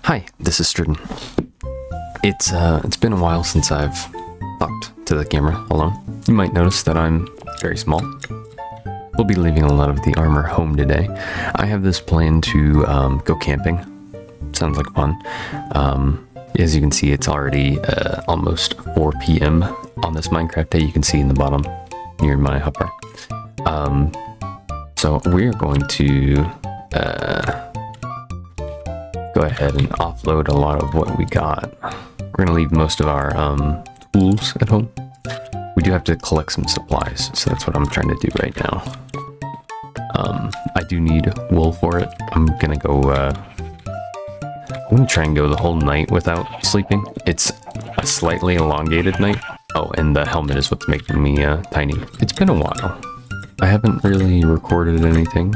Hi, this is Stridden. It's been a while since I've talked to the camera alone. You might notice that I'm very small. We'll be leaving a lot of the armor home today. I have this plan to go camping. Sounds like fun. As you can see, it's already almost 4 p.m. on this Minecraft day. You can see in the bottom near my hotbar. So we're going to go ahead and offload a lot of what we got. We're going to leave most of our tools at home. We do have to collect some supplies, so that's what I'm trying to do right now. I do need wool for it. I'm going to go... I'm going to try and go the whole night without sleeping. It's a slightly elongated night. Oh, and the helmet is what's making me tiny. It's been a while. I haven't really recorded anything.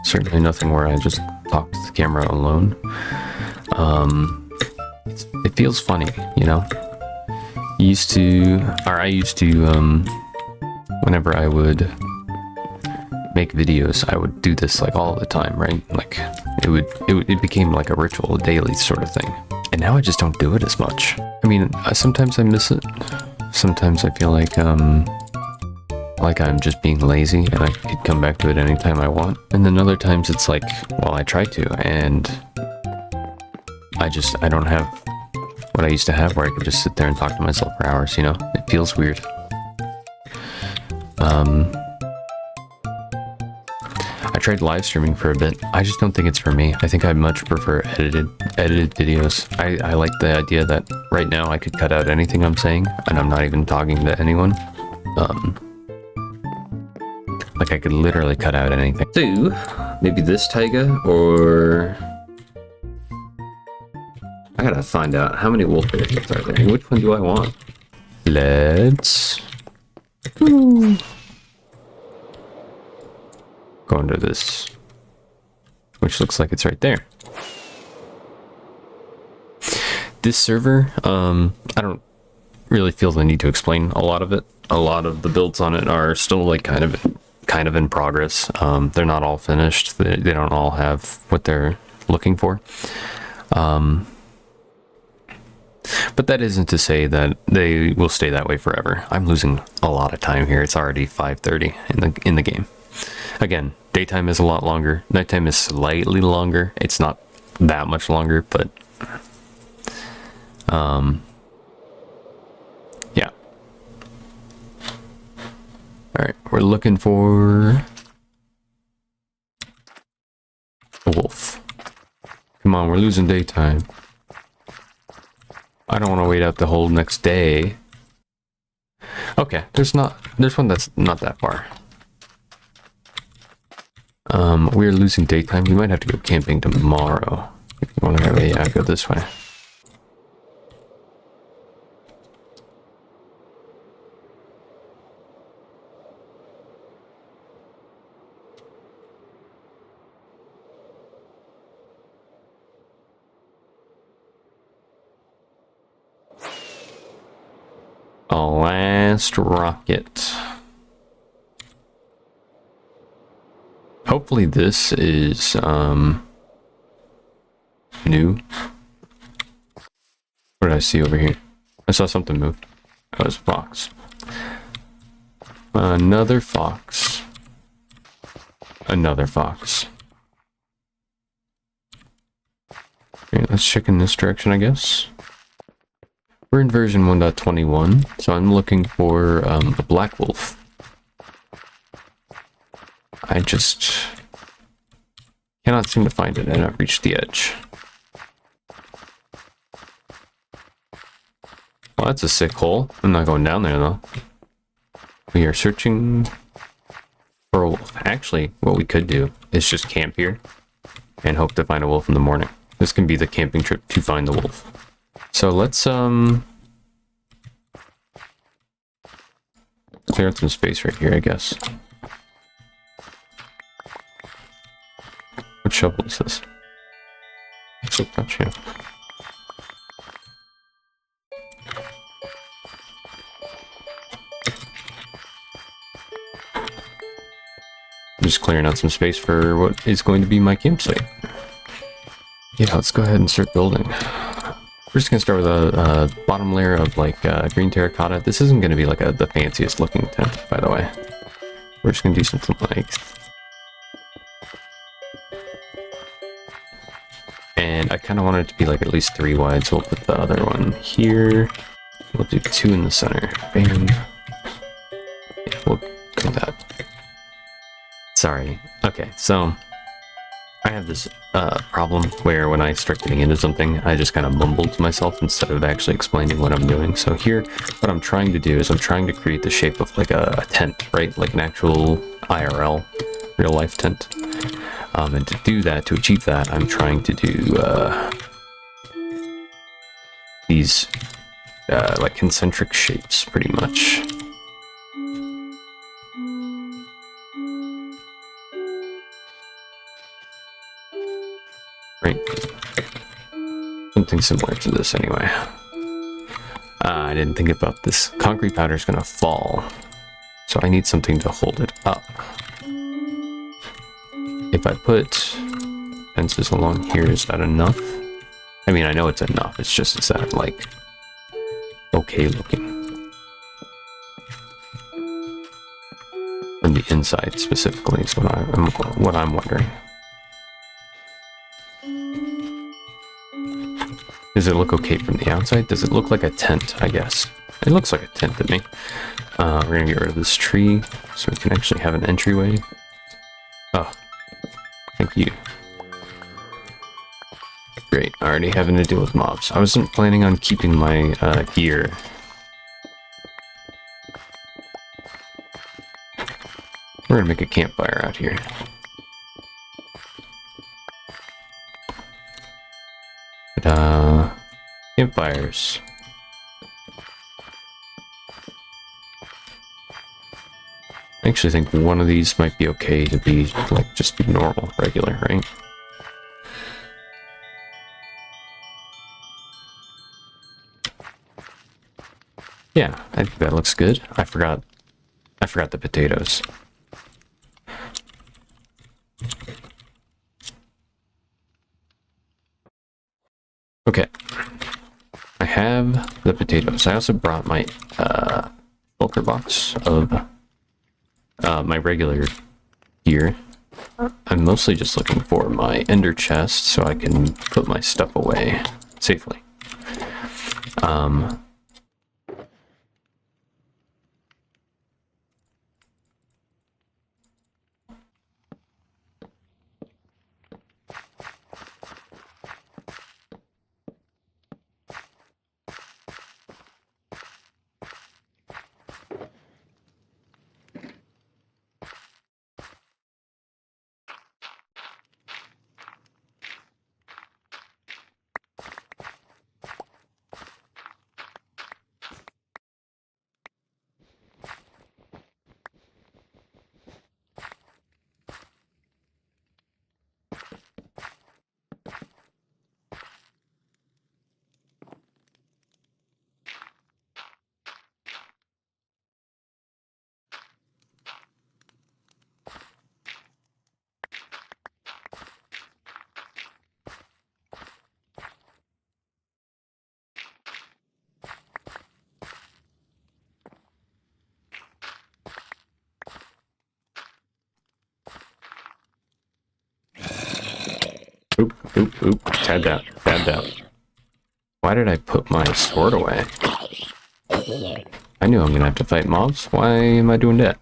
Certainly nothing where I just talk to the camera alone. It feels funny, you know? I used to, whenever I would make videos, I would do this like all the time, right? Like it became like a ritual, a daily sort of thing. And now I just don't do it as much. I mean, sometimes I miss it. Sometimes I feel like I'm just being lazy and I could come back to it anytime I want. And then other times it's like, well, I try to, and I don't have what I used to have where I could just sit there and talk to myself for hours, you know? It feels weird. I tried live streaming for a bit. I just don't think it's for me. I think I much prefer edited videos. I like the idea that right now I could cut out anything I'm saying and I'm not even talking to anyone. Like I could literally cut out anything. So, maybe this taiga, or... I gotta find out how many wolf areas are there. Which one do I want? Let's... go into this, which looks like it's right there. This server, I don't really feel the need to explain a lot of it. A lot of the builds on it are still like kind of in progress. They're not all finished. They don't all have what they're looking for. But that isn't to say that they will stay that way forever. I'm losing a lot of time here. It's already 5:30 in the game. Again, daytime is a lot longer. Nighttime is slightly longer. It's not that much longer, but yeah. All right, we're looking for a wolf. Come on, we're losing daytime. I don't want to wait out the whole next day. Okay, there's one that's not that far. We're losing daytime. We might have to go camping tomorrow. If you want to go, yeah, go this way. A last rocket. Hopefully this is new. What did I see over here? I saw something move. Oh, it was a fox. Another fox. Another fox. Okay, let's check in this direction, I guess. We're in version 1.21, so I'm looking for a black wolf. I just cannot seem to find it, and I've reached the edge. Well, that's a sick hole. I'm not going down there, though. We are searching for a wolf. Actually, what we could do is just camp here and hope to find a wolf in the morning. This can be the camping trip to find the wolf. So let's clear out some space right here, I guess. What shovel is this? So touch, yeah. I'm just clearing out some space for what is going to be my campsite. Yeah, let's go ahead and start building. We're just gonna start with a bottom layer of like green terracotta. This isn't gonna be like the fanciest looking tent, by the way. We're just gonna do something like, and I kind of want it to be like at least 3 wide, so we'll put the other one here. We'll do 2 in the center. Bam. Yeah, we'll go with that. Sorry. Okay, so I have this problem where when I start getting into something, I just kind of mumble to myself instead of actually explaining what I'm doing. So here, what I'm trying to do is I'm trying to create the shape of like a tent, right? Like an actual IRL, real life tent. And to do that, to achieve that, I'm trying to do these like concentric shapes, pretty much. Right. Something similar to this anyway. I didn't think about this. Concrete powder is going to fall, so I need something to hold it up. If I put fences along here, is that enough? I mean, I know it's enough. It's just, is that like okay looking? From the inside specifically is what I'm wondering. Does it look okay from the outside? Does it look like a tent, I guess? It looks like a tent to me. We're gonna get rid of this tree so we can actually have an entryway. Oh, thank you. Great, already having to deal with mobs. I wasn't planning on keeping my gear. We're gonna make a campfire out here. But, campfires. I actually think one of these might be okay to be, like, just normal, regular, right? Yeah, I think that looks good. I forgot the potatoes. Okay. I have the potatoes. I also brought my shulker box of my regular gear. I'm mostly just looking for my ender chest so I can put my stuff away safely. Oop, tabbed out. Why did I put my sword away? I knew I'm gonna have to fight mobs. Why am I doing that?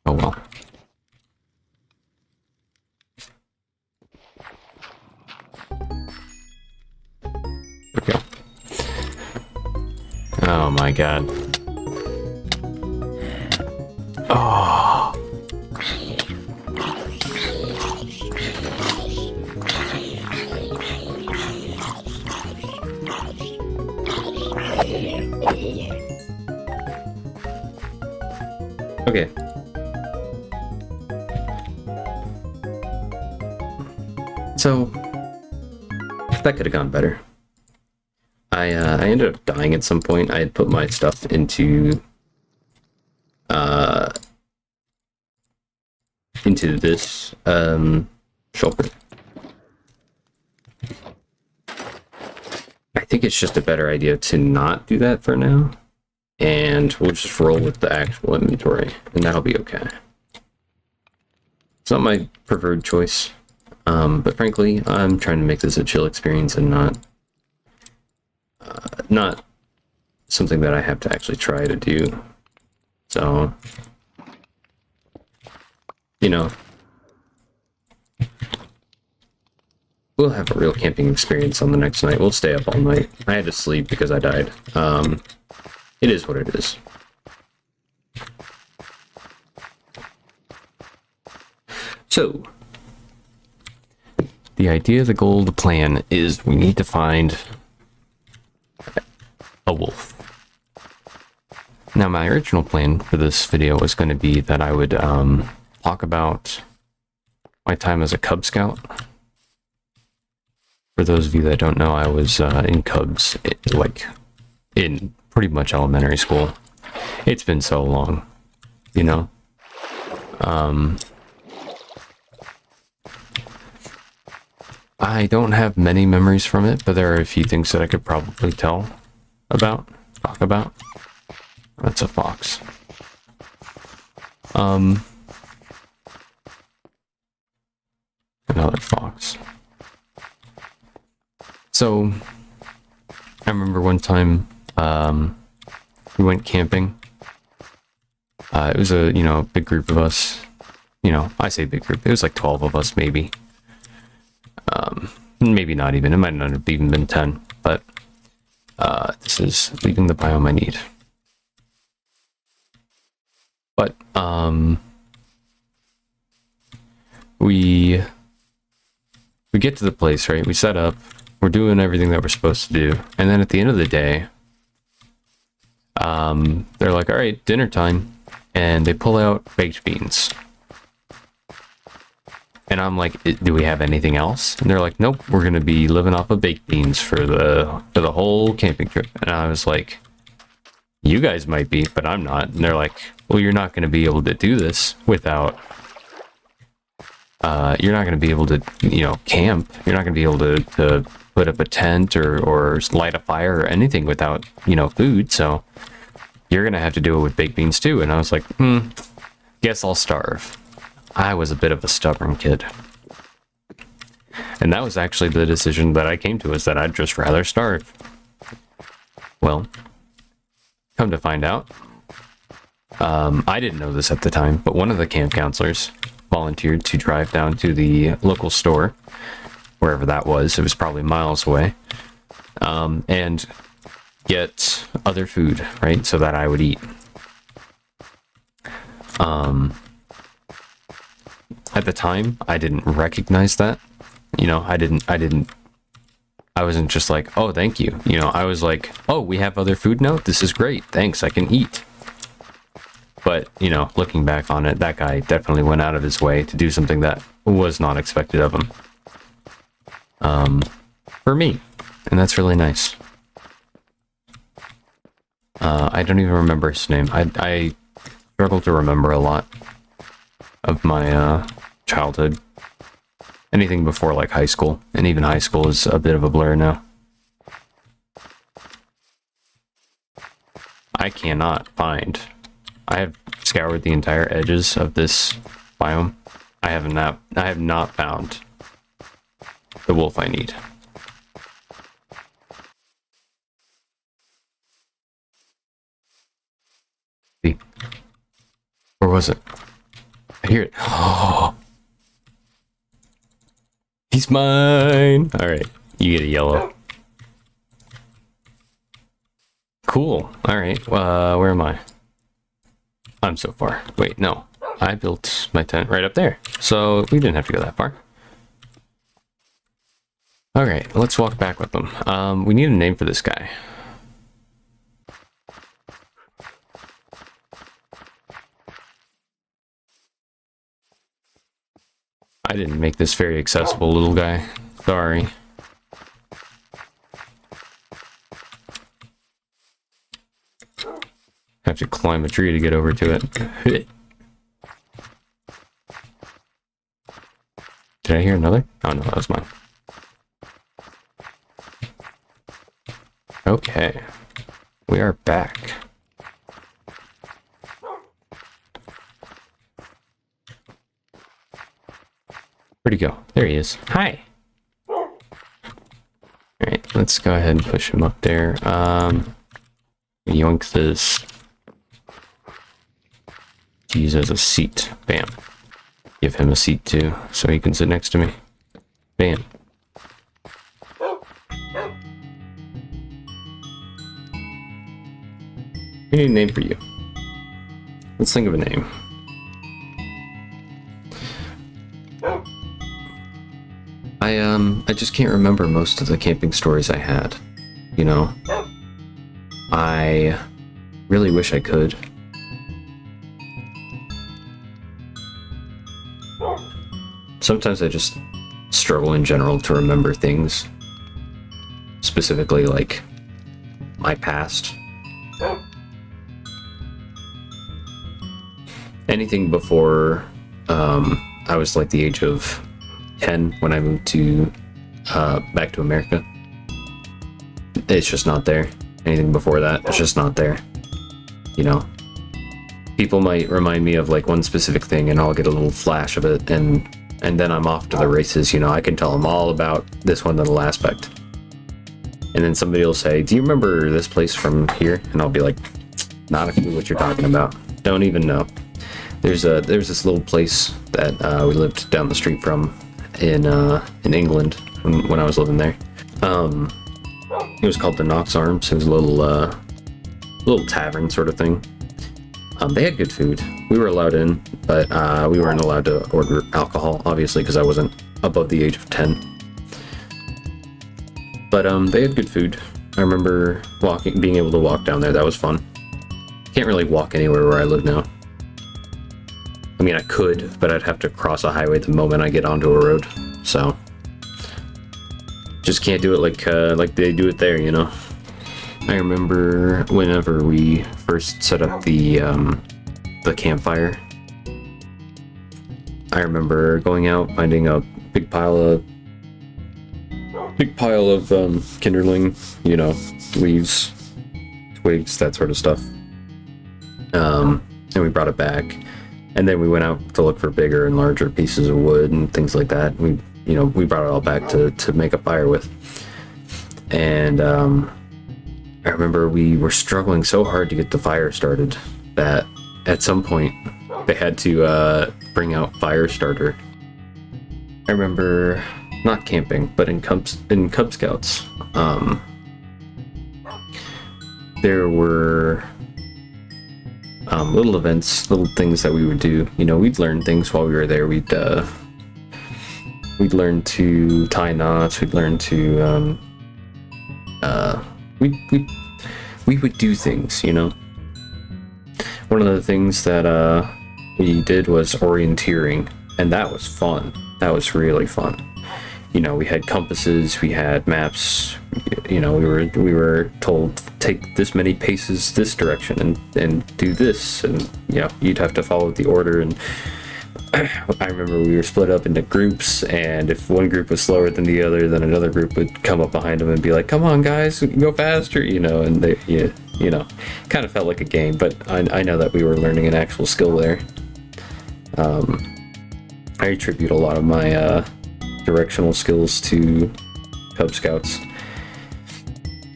Oh well. There we go. Oh my god. Oh. Okay. So that could have gone better. I ended up dying at some point. I had put my stuff into this shulker. think it's just a better idea to not do that for now. And we'll just roll with the actual inventory, and that'll be okay. It's not my preferred choice, but frankly, I'm trying to make this a chill experience and not something that I have to actually try to do. So, you know, we'll have a real camping experience on the next night. We'll stay up all night. I had to sleep because I died. It is what it is. So, the idea, the goal, the plan is we need to find a wolf. Now, my original plan for this video was going to be that I would talk about my time as a Cub Scout. For those of you that don't know, I was in Cubs, like in pretty much elementary school. It's been so long, you know. I don't have many memories from it, but there are a few things that I could probably talk about. That's a fox. Another fox. So, I remember one time, we went camping. It was a, big group of us. I say big group, it was like 12 of us, maybe. Maybe not even, it might not have even been 10, but, this is leaving the biome I need. But, we get to the place, right? We set up, we're doing everything that we're supposed to do, and then at the end of the day, they're like, all right, dinner time, and they pull out baked beans. And I'm like, do we have anything else? And they're like, nope, we're gonna be living off of baked beans for the whole camping trip. And I was like, you guys might be, but I'm not. And they're like, well, you're not gonna be able to do this without, you're not gonna be able to, camp. You're not gonna be able to put up a tent or light a fire or anything without, food. So you're gonna have to do it with baked beans too. And I was like, guess I'll starve. I was a bit of a stubborn kid. And that was actually the decision that I came to, is that I'd just rather starve. Well, come to find out, I didn't know this at the time, but one of the camp counselors volunteered to drive down to the local store, wherever that was. It was probably miles away, and get other food, right, so that I would eat. At the time, I didn't recognize that. I wasn't just like, oh, thank you. I was like, oh, we have other food now? This is great. Thanks, I can eat. But, looking back on it, that guy definitely went out of his way to do something that was not expected of him. For me. And that's really nice. I don't even remember his name. I struggle to remember a lot of my childhood. Anything before like high school, and even high school is a bit of a blur now. I cannot find. I have scoured the entire edges of this biome. I have not found the wolf I need. See? Where was it? I hear it. Oh, he's mine. All right, you get a yellow. Cool. All right. Where am I? I'm so far. Wait, no. I built my tent right up there, so we didn't have to go that far. All right, let's walk back with them. We need a name for this guy. I didn't make this very accessible, little guy. Sorry. Have to climb a tree to get over to it. Did I hear another? Oh no, that was mine. Okay, we are back. Where'd he go? There he is. Hi. Alright, let's go ahead and push him up there. Yoink this. Use as a seat. Bam. Give him a seat too, so he can sit next to me. Bam. We need a name for you. Let's think of a name. I just can't remember most of the camping stories I had. You know? I really wish I could. Sometimes I just struggle in general to remember things. Specifically, like, my past. Anything before I was like the age of 10 when I moved to back to America. It's just not there. Anything before that, it's just not there. You know? People might remind me of like one specific thing and I'll get a little flash of it and then I'm off to the races, you know? I can tell them all about this one little aspect. And then somebody will say, do you remember this place from here? And I'll be like, not a clue what you're talking about. Don't even know. There's this little place that we lived down the street from in England when I was living there. It was called the Knox Arms. It was a little tavern sort of thing. They had good food. We were allowed in, but we weren't allowed to order alcohol, obviously, because I wasn't above the age of 10. But they had good food. I remember being able to walk down there. That was fun. Can't really walk anywhere where I live now. I mean, I could, but I'd have to cross a highway the moment I get onto a road. So, just can't do it like they do it there, you know. I remember whenever we first set up the campfire. I remember going out, finding a big pile of kindling, you know, leaves, twigs, that sort of stuff. And we brought it back. And then we went out to look for bigger and larger pieces of wood and things like that. We brought it all back to make a fire with. And I remember we were struggling so hard to get the fire started that at some point they had to bring out fire starter. I remember not camping, but in Cub Scouts, there were little events, little things that we would do. You know, we'd learn things while we were there. We'd learn to tie knots. We'd learn to we would do things. You know, one of the things that we did was orienteering, and that was fun. That was really fun. You know, we had compasses, we had maps. You know, we were told take this many paces this direction and do this, and you know, you'd have to follow the order. And I remember we were split up into groups, and if one group was slower than the other, then another group would come up behind them and be like, "Come on, guys, go faster!" You know, and they, you know, kind of felt like a game. But I know that we were learning an actual skill there. I attribute a lot of my directional skills to Cub Scouts,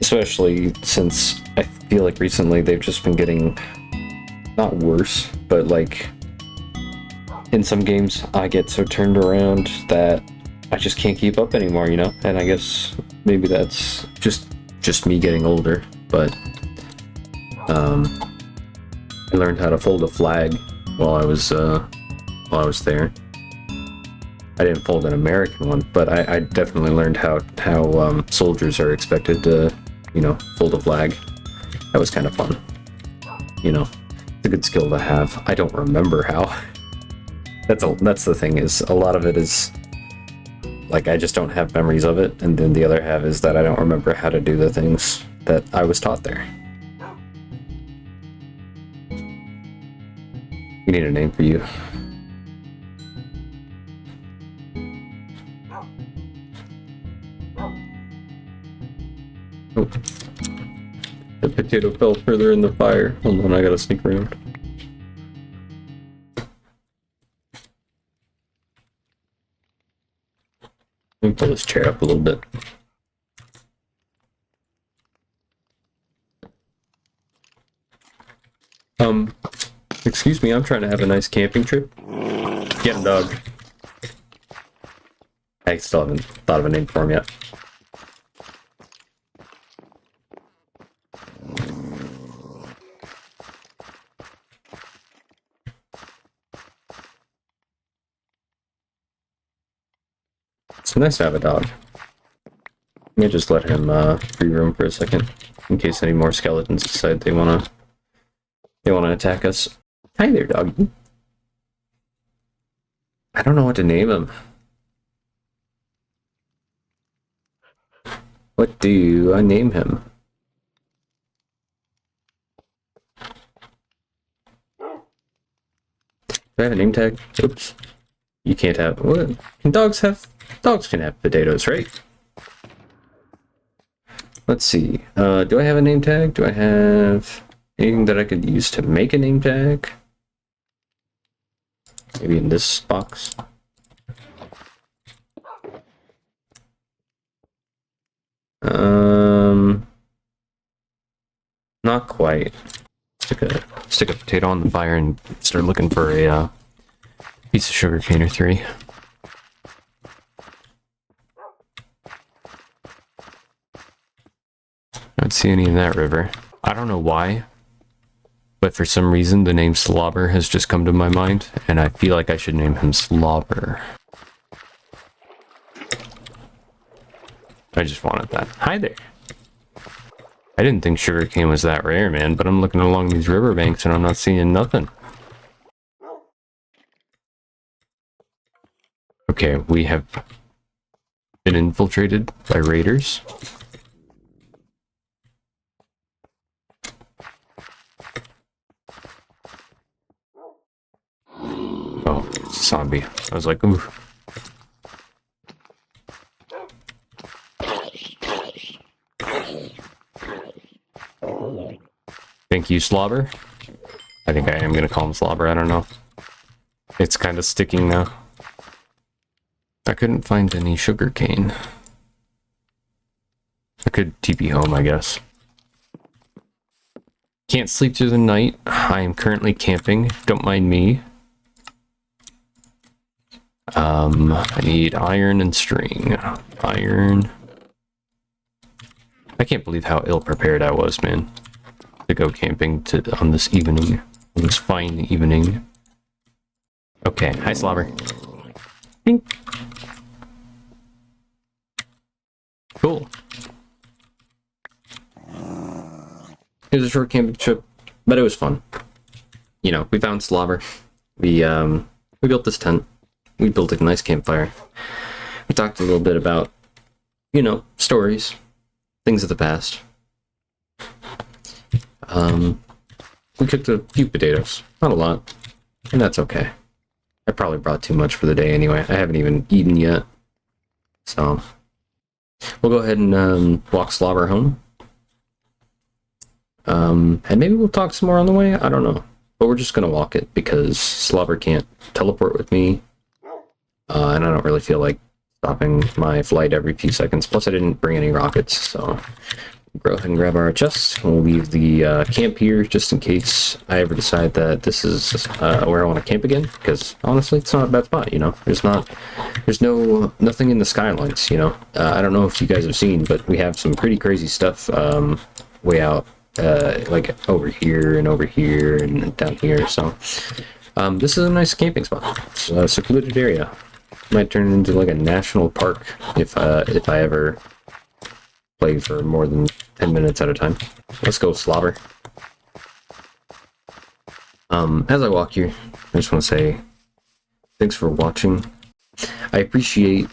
especially since I feel like recently they've just been getting not worse, but like in some games I get so turned around that I just can't keep up anymore, you know. And I guess maybe that's just me getting older, but I learned how to fold a flag while I was there. I didn't fold an American one, but I definitely learned how soldiers are expected to, you know, fold a flag. That was kind of fun. You know, it's a good skill to have. I don't remember how. That's the thing, is a lot of it is like I just don't have memories of it, and then the other half is that I don't remember how to do the things that I was taught there. We need a name for you. Oh. The potato fell further in the fire. Hold on, I gotta sneak around. Let me pull this chair up a little bit. Excuse me, I'm trying to have a nice camping trip. Get him, dog. I still haven't thought of a name for him yet. It's nice to have a dog. Let me just let him free roam for a second, in case any more skeletons decide they wanna attack us. Hi there, doggy. I don't know what to name him. What do I name him? Do I have a name tag? Oops. You can't have... What? Can dogs have... Dogs can have potatoes, right? Let's see. Do I have a name tag? Do I have anything that I could use to make a name tag? Maybe in this box. Not quite. Stick a potato on the fire and start looking for a piece of sugar cane or three. I don't see any in that river. I don't know why, but for some reason the name Slobber has just come to my mind, and I feel like I should name him Slobber. I just wanted that. Hi there. I didn't think sugarcane was that rare, man, but I'm looking along these riverbanks and I'm not seeing nothing. Okay, we have been infiltrated by raiders. Oh, it's a zombie. I was like, ooh. Thank you, Slobber. I think I am gonna call him Slobber, I don't know. It's kind of sticking now. I couldn't find any sugar cane. I could TP home, I guess. Can't sleep through the night. I am currently camping. Don't mind me. I need iron and string. Iron. I can't believe how ill-prepared I was, man. To go camping on this evening. On this fine evening. Okay, hi Slobber. Bink. Cool. It was a short camping trip, but it was fun. You know, we found Slobber. We built this tent. We built a nice campfire. We talked a little bit about, you know, stories, things of the past. We cooked a few potatoes, not a lot, and that's okay. I probably brought too much for the day anyway. I haven't even eaten yet, so we'll go ahead and walk Slobber home. And maybe we'll talk some more on the way. I don't know, but we're just gonna walk it because Slobber can't teleport with me, and I don't really feel like stopping my flight every few seconds. Plus, I didn't bring any rockets, so. Go ahead and grab our chests. We'll leave the camp here just in case I ever decide that this is where I want to camp again. Because honestly, it's not a bad spot. You know, there's nothing in the skylines. You know, I don't know if you guys have seen, but we have some pretty crazy stuff way out, like over here and down here. So this is a nice camping spot. It's a secluded area. Might turn into like a national park if I ever play for more than 10 minutes at a time. Let's go, Slobber. As I walk here, I just want to say thanks for watching. I appreciate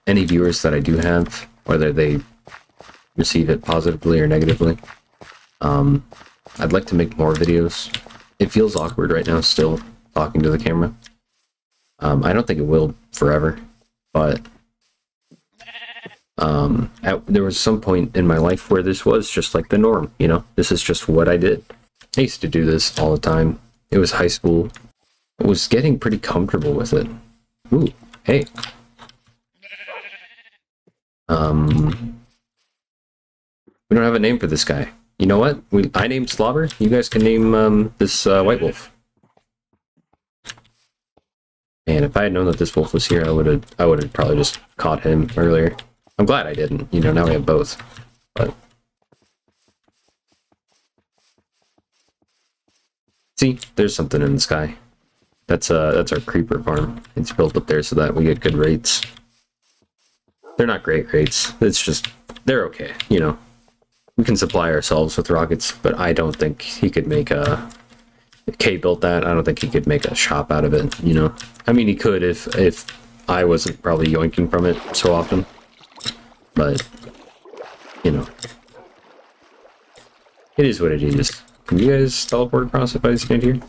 any viewers that I do have, whether they receive it positively or negatively. I'd like to make more videos. It feels awkward right now still talking to the camera. I don't think it will forever, but There was some point in my life where this was just like the norm, you know? This is just what I did. I used to do this all the time. It was high school. I was getting pretty comfortable with it. Ooh, hey. We don't have a name for this guy. You know what? I named Slobber. You guys can name this White Wolf. And if I had known that this wolf was here, I would have probably just caught him earlier. I'm glad I didn't. You know, now we have both. But see, there's something in the sky. That's our creeper farm. It's built up there so that we get good rates. They're not great rates. It's just they're okay. You know, we can supply ourselves with rockets, but I don't think he could make a. K built that. I don't think he could make a shop out of it, you know? I mean, he could if I wasn't probably yoinking from it so often. But, you know. It is what it is. Can you guys teleport across if I stand here?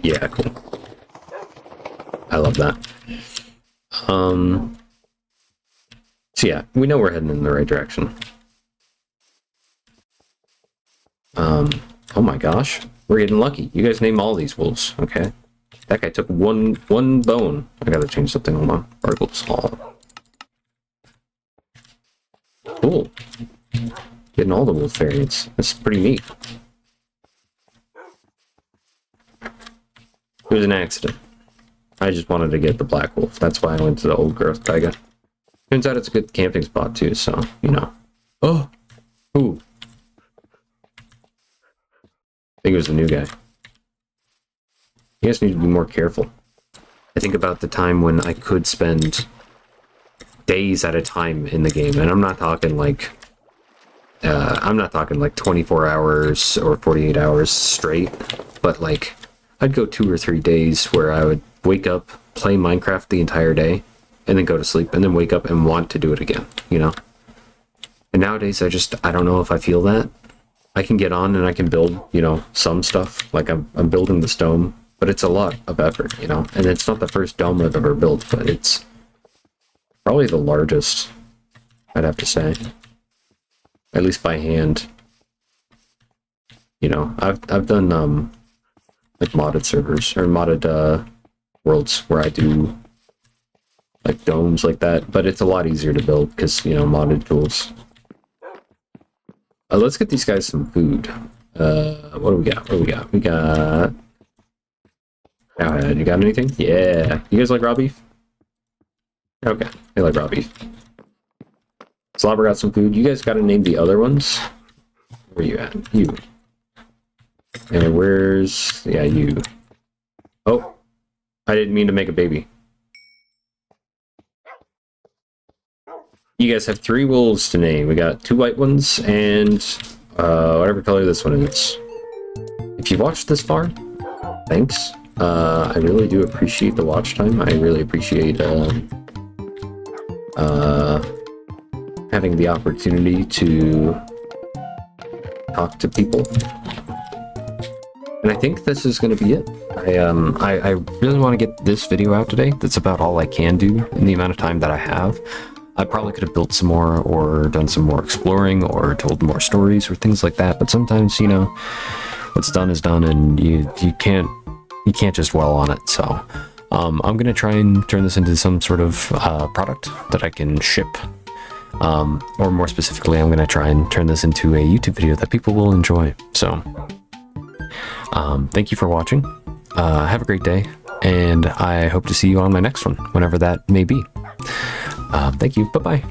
Yeah, cool. I love that. So yeah, we know we're heading in the right direction. Oh my gosh. We're getting lucky. You guys name all these wolves, okay? That guy took one bone. I gotta change something. Hold on. Bargles Hall. Cool. Getting all the wolf variants. That's pretty neat. It was an accident. I just wanted to get the black wolf. That's why I went to the old growth taiga. Turns out it's a good camping spot too, so, you know. Oh! Ooh. I think it was the new guy. You guys need to be more careful. I think about the time when I could spend days at a time in the game, and I'm not talking like 24 hours or 48 hours straight, but like I'd go 2 or 3 days where I would wake up, play Minecraft the entire day, and then go to sleep, and then wake up and want to do it again, you know? And nowadays I don't know if I feel that. I can get on and I can build, you know, some stuff. Like I'm building this dome, but it's a lot of effort, you know. And it's not the first dome I've ever built, but it's probably the largest, I'd have to say. At least by hand. You know, I've done like modded servers or modded worlds where I do like domes like that, but it's a lot easier to build because, you know, modded tools. Let's get these guys some food. What do we got? What do we got? We got... Cowhead, you got anything? Yeah. You guys like raw beef? Okay, they like raw beef. Slobber got some food. You guys gotta name the other ones. Where you at? You. And where's... Yeah, you. Oh. I didn't mean to make a baby. You guys have 3 wolves to name. We got 2 white ones and whatever color this one is. If you've watched this far, thanks. I really do appreciate the watch time. I really appreciate having the opportunity to talk to people. And I think this is going to be it. I really want to get this video out today. That's about all I can do in the amount of time that I have. I probably could have built some more or done some more exploring or told more stories or things like that, but sometimes, you know, what's done is done and you can't just dwell on it. So I'm going to try and turn this into some sort of product that I can ship. Or more specifically, I'm going to try and turn this into a YouTube video that people will enjoy. So thank you for watching. Have a great day, and I hope to see you on my next one, whenever that may be. Thank you. Bye-bye.